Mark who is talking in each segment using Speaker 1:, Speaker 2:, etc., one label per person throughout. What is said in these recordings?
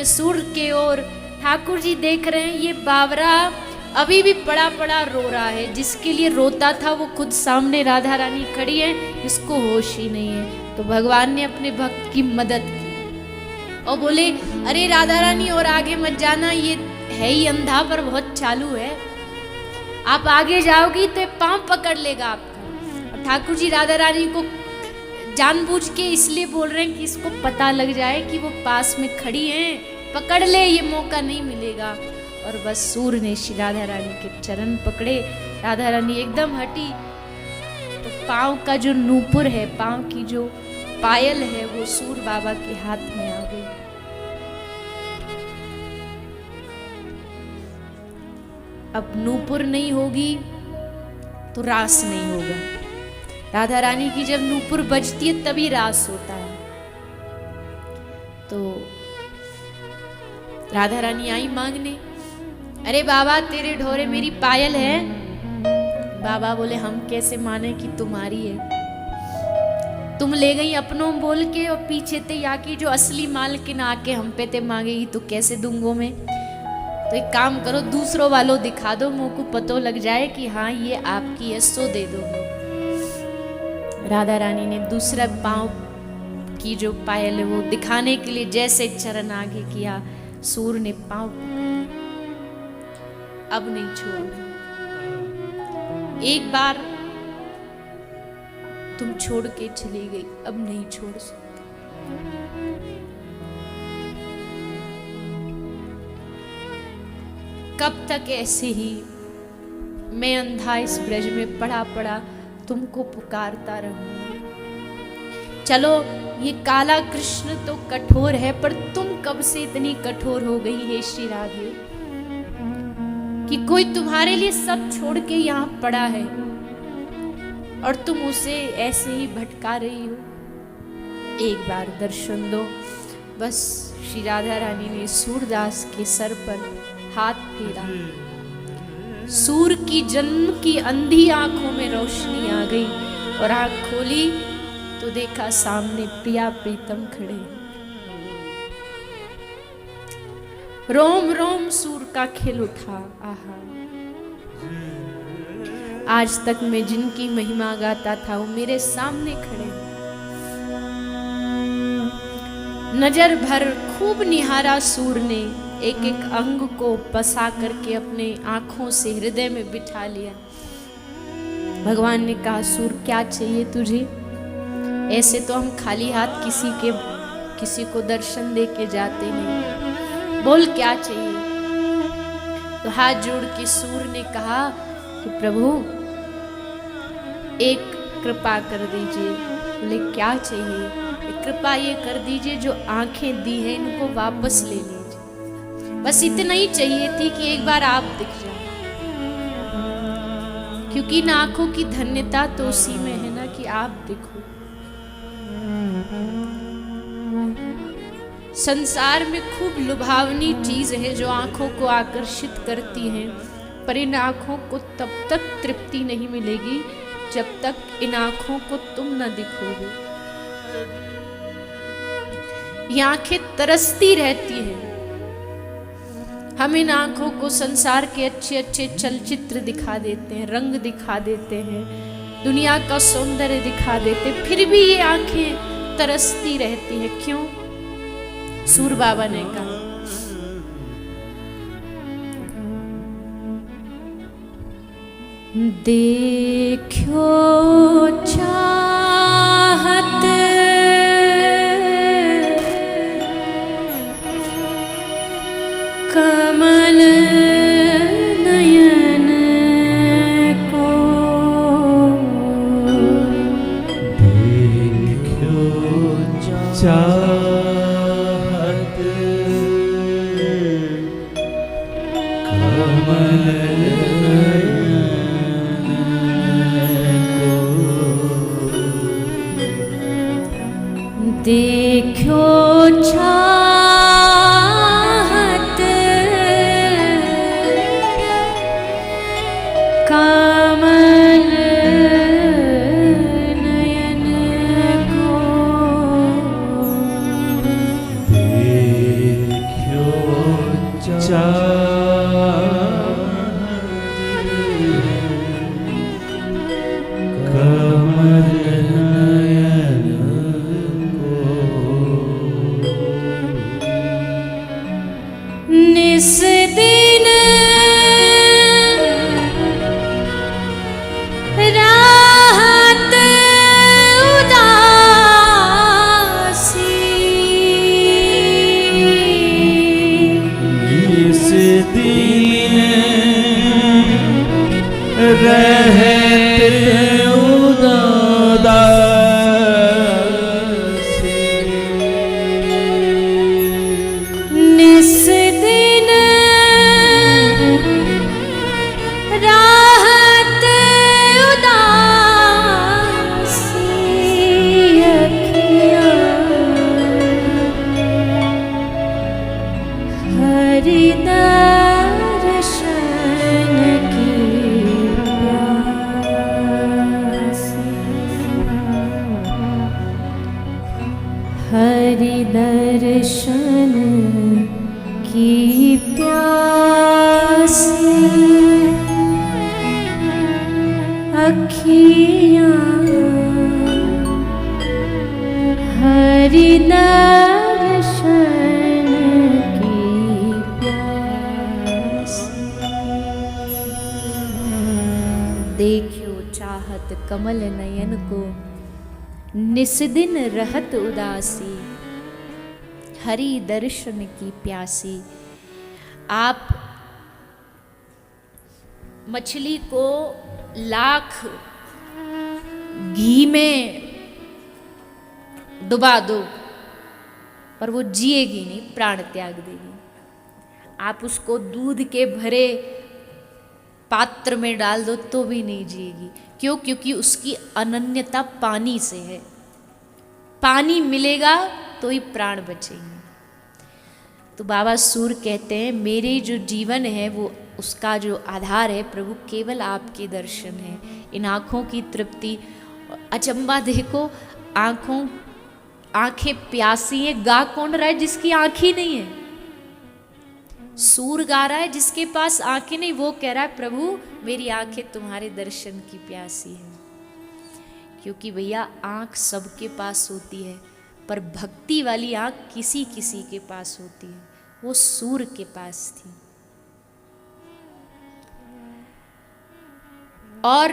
Speaker 1: सूर के ओर ठाकुर जी देख रहे हैं, ये बावरा अभी भी पड़ा पड़ा रो रहा है। जिसके लिए रोता था वो खुद सामने राधा रानी खड़ी है, इसको होश ही नहीं है। तो भगवान ने अपने भक्त की मदद की और बोले, अरे राधा रानी और आगे मत जाना, ये है ही अंधा पर बहुत चालू है, आप आगे जाओगी तो पांव पकड़ लेगा आपका। और ठाकुर जी राधा रानी को जानबूझ के इसलिए बोल रहे हैं कि इसको पता लग जाए कि वो पास में खड़ी हैं, पकड़ ले, ये मौका नहीं मिलेगा। और बस सूर ने श्री राधा रानी के चरण पकड़े, राधा रानी एकदम हटी तो पांव का जो नूपुर है, पांव की जो पायल है, वो सूर बाबा के हाथ में आ गई। अब नूपुर नहीं होगी तो रास नहीं होगा। राधा रानी की जब नूपुर बजती है तभी रास होता है। तो राधा रानी आई मांगने, अरे बाबा तेरे ढोरे मेरी पायल है। बाबा बोले, हम कैसे माने कि तुम्हारी है, तुम ले गई अपनों बोल के और पीछे ते या की जो असली मालकिन आके हम पे ते मांगेगी तो कैसे दूंगो मैं। तो एक काम करो, दूसरों वालों दिखा दो, मुंह को पतो लग जाए कि हाँ ये आपकी है, सो दे दो। राधा रानी ने दूसरा पांव की जो पायल है वो दिखाने के लिए जैसे चरण आगे किया, सूर ने पांव अब नहीं छोड़ना। एक बार तुम छोड़ के चली गई, अब नहीं छोड़ सकती। कब तक ऐसे ही मैं अंधा इस ब्रज में पड़ा पड़ा तुमको पुकारता रहूंगा। चलो ये काला कृष्ण तो कठोर है, पर तुम कब से इतनी कठोर हो गई है श्री राधे कि कोई तुम्हारे लिए सब छोड़ के यहाँ पड़ा है और तुम उसे ऐसे ही भटका रही हो। एक बार दर्शन दो। बस श्री राधा रानी ने सूरदास के सर पर हाथ फेरा, सूर की जन्म की अंधी आंखों में रोशनी आ गई और आंख खोली तो देखा सामने प्रिया प्रीतम खड़े। रोम रोम सूर का खिल उठा, आहा आज तक मैं जिनकी महिमा गाता था वो मेरे सामने खड़े। नजर भर खूब निहारा सूर ने, एक एक अंग को बसा करके अपने आंखों से हृदय में बिठा लिया। भगवान ने कहा, सूर क्या चाहिए तुझे? ऐसे तो हम खाली हाथ किसी को दर्शन दे के जाते नहीं, बोल क्या चाहिए? तो हाथ जोड़ के सूर ने कहा कि प्रभु एक कृपा कर दीजिए। बोले क्या चाहिए? एक कृपा ये कर दीजिए, जो आंखें दी है इनको वापस ले लीजिए। बस इतना ही चाहिए थी कि एक बार आप दिख जाए, क्योंकि इन आंखों की धन्यता तो उसी में है ना कि आप दिखो। संसार में खूब लुभावनी चीज है जो आंखों को आकर्षित करती है, पर इन आंखों को तब तक तृप्ति नहीं मिलेगी जब तक इन आंखों को तुम न दिखोगे। ये आंखें तरसती रहती हैं। हम इन आंखों को संसार के अच्छे अच्छे चलचित्र दिखा देते हैं, रंग दिखा देते हैं, दुनिया का सौंदर्य दिखा देते हैं, फिर भी ये आंखें तरसती रहती हैं। क्यों? सूर बाबा ने कहा, देखो चाहत कमल नयन को,
Speaker 2: देखो चाहत कमल
Speaker 1: देखो चाहत कमल नयन को,
Speaker 2: देखो कमल नयन
Speaker 1: निस दिन राहत उदासी
Speaker 2: इस दिन रहते उदासी
Speaker 1: निस दिन राहत उदासी अखियाँ हरि दर्शन की प्यासी हरि दर्शन की प्यासी अखियाँ हरि दर्शन की प्यासी देखियो चाहत कमल नयन को निस्दिन रहत उदासी हरि दर्शन की प्यासी। आप मछली को लाख घी में डुबा दो पर वो जिएगी नहीं, प्राण त्याग देगी। आप उसको दूध के भरे पात्र में डाल दो तो भी नहीं जिएगी। क्यों? क्योंकि उसकी अनन्यता पानी से है। पानी मिलेगा तो ही प्राण बचेंगे। तो बाबा सूर कहते हैं मेरे जो जीवन है वो उसका जो आधार है प्रभु केवल आपके दर्शन है। इन आँखों की तृप्ति। अचंबा देखो, आंखें प्यासी है। गा कौन रहा है जिसकी आँख ही नहीं है? सूर गा रहा है जिसके पास आंखें नहीं, वो कह रहा है प्रभु मेरी आंखें तुम्हारे दर्शन की प्यासी है। क्योंकि भैया आंख सबके पास होती है पर भक्ति वाली आंख किसी किसी के पास होती है। वो सूर के पास थी। और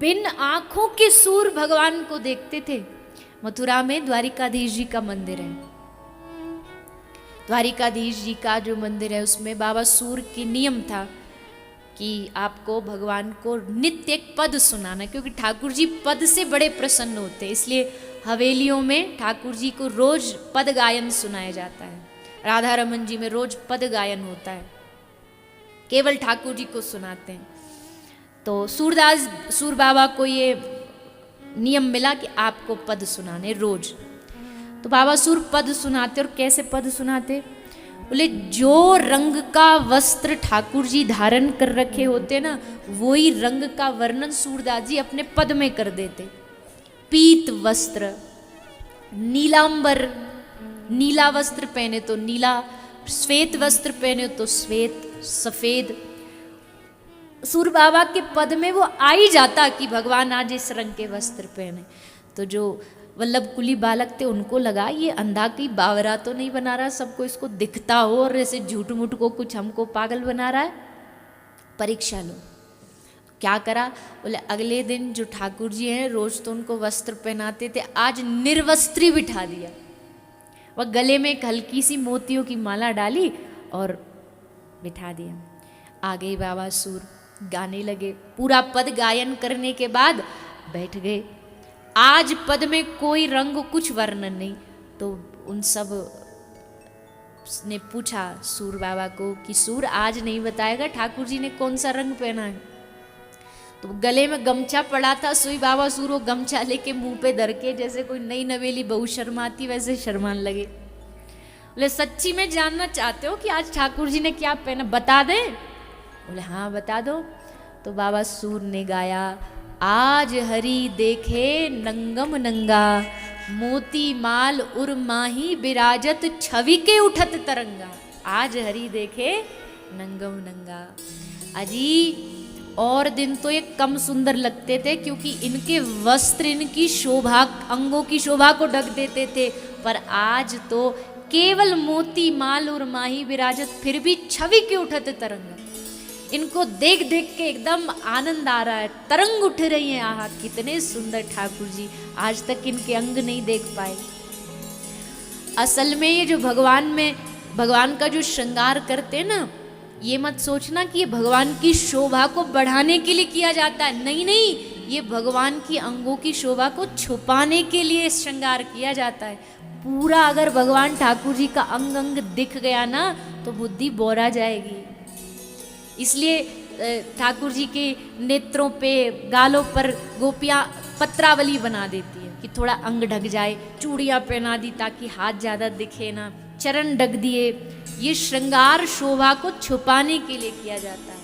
Speaker 1: बिन आंखों के सूर भगवान को देखते थे। मथुरा में द्वारिकाधीश जी का मंदिर है। द्वारिकाधीश जी का जो मंदिर है उसमें बाबा सूर की नियम था कि आपको भगवान को नित्य एक पद सुनाना, क्योंकि ठाकुर जी पद से बड़े प्रसन्न होते हैं। इसलिए हवेलियों में ठाकुर जी को रोज पद गायन सुनाया जाता है। राधा रमन जी में रोज पद गायन होता है, केवल ठाकुर जी को सुनाते हैं। तो सूर बाबा को ये नियम मिला कि आपको पद सुनाने रोज। तो बाबा सूर पद सुनाते। और कैसे पद सुनाते? बोले जो रंग का वस्त्र ठाकुर जी धारण कर रखे होते ना, वही रंग का वर्णन सूरदास जी अपने पद में कर देते। पीत वस्त्र, नीलांबर, नीला वस्त्र पहने तो नीला, श्वेत वस्त्र पहने तो श्वेत, सफेद। सूर बाबा के पद में वो आ ही जाता कि भगवान आज इस रंग के वस्त्र पहने। तो जो वल्लभ कुली बालक थे उनको लगा ये अंधा की बावरा तो नहीं बना रहा, सबको इसको दिखता हो और ऐसे झूठ मूठ को कुछ हमको पागल बना रहा है, परीक्षा लो। क्या करा? बोले अगले दिन जो ठाकुर जी हैं रोज तो उनको वस्त्र पहनाते थे, आज निर्वस्त्री बिठा दिया। वह गले में एक हल्की सी मोतियों की माला डाली और बिठा दिया। आ गए बाबा सूर, गाने लगे। पूरा पद गायन करने के बाद बैठ गए। आज पद में कोई रंग कुछ वर्णन नहीं। तो उन सब ने पूछा सूर बाबा को कि सूर आज नहीं बताएगा ठाकुर जी ने कौन सा रंग पहना है? तो गले में गमछा पड़ा था। सुई बाबा सूर वो गमछा लेके मुंह पे धर के जैसे कोई नई नवेली बहू शर्माती वैसे शर्मान लगे। बोले सच्ची में जानना चाहते हो कि आज ठाकुर जी ने क्या पहना, बता दें? बोले हाँ बता दो। तो बाबा सूर ने गाया, आज हरि देखे नंगम नंगा, मोती माल उर माही बिराजत छवि के उठत तरंगा। आज हरि देखे नंगम नंगा। अजी और दिन तो ये कम सुंदर लगते थे क्योंकि इनके वस्त्र इनकी शोभा, अंगों की शोभा को ढक देते थे, पर आज तो केवल मोती माल और माही विराजत, फिर भी छवि के उठते तरंग। इनको देख देख के एकदम आनंद आ रहा है, तरंग उठ रही है। आहा कितने सुंदर ठाकुर जी, आज तक इनके अंग नहीं देख पाए। असल में ये जो भगवान का जो श्रृंगार करते ना, ये मत सोचना कि ये भगवान की शोभा को बढ़ाने के लिए किया जाता है, नहीं नहीं, ये भगवान की अंगों की शोभा को छुपाने के लिए श्रृंगार किया जाता है। पूरा अगर भगवान ठाकुर जी का अंग अंग दिख गया ना तो बुद्धि बोरा जाएगी। इसलिए ठाकुर जी के नेत्रों पे, गालों पर गोपियाँ पत्रावली बना देती है कि थोड़ा अंग ढक जाए, चूड़ियाँ पहना दी ताकि हाथ ज़्यादा दिखे ना, चरण ढक दिए। ये श्रृंगार शोभा को छुपाने के लिए किया जाता है।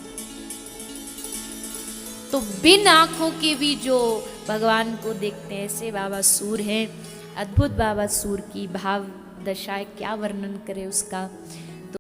Speaker 1: तो बिन आंखों के भी जो भगवान को देखते हैं, ऐसे बाबा सूर हैं। अद्भुत बाबा सूर की भाव दशाएं, क्या वर्णन करे उसका।